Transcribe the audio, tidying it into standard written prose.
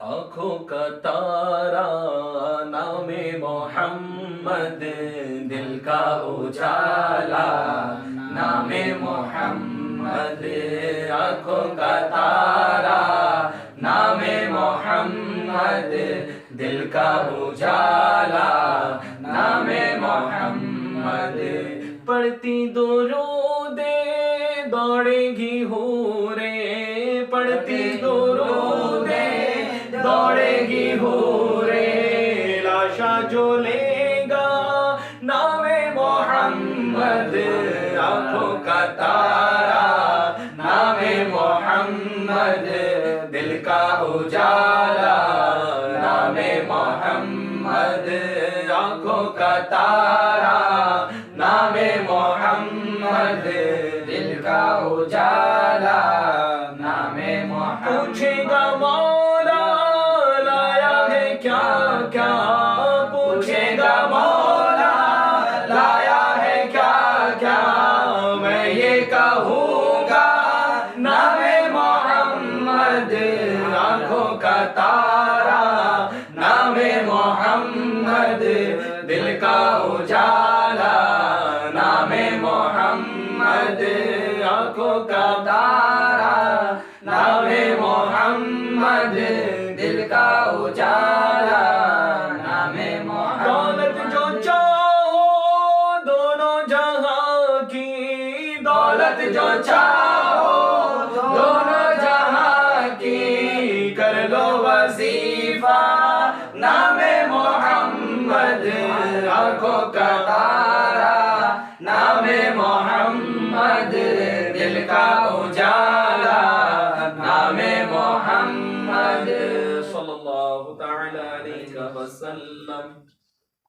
आंखों का तारा नामे मोहम्मद, दिल का उजाला नामे मोहम्मद। आंखों का तारा नामे मोहम्मद, दिल का उजाला नामे मोहम्मद। पढ़ती दुरूदे दौड़ेगी हूरे, पढ़ती दुरूदे दौड़ेगी हूरे। लाशा जो लेगा नामे मोहम्मद, आंखों का तारा नामे मोहम्मद, दिल का उजाला नामे मोहम्मद। आंखों का तारा नामे मोहम्मद, दिल का उजाला नामे मोहम्मद। पूछेगा मौला लाया है क्या क्या, पूछेगा मौला लाया है क्या क्या। मैं ये कहूँगा नामे मोहम्मद, आंखों का तारा नामे मोहम्मद, दिल का उजाला नामे मोहम्मद। आंखों का तारा नामे मोहम्मद, दिल का उजाला नामे मोहम्मद। दौलत जो चाहो दोनों जहां की, दौलत जो चाहो दोनों जहां की। कर लो वजीफा नामे मोहम्मद, आंखों का तारा नामे मोहम्मद, दिल का उजाला नामे मोहम्मद। सल्लल्लाहु तआला अलैहि वसल्लम।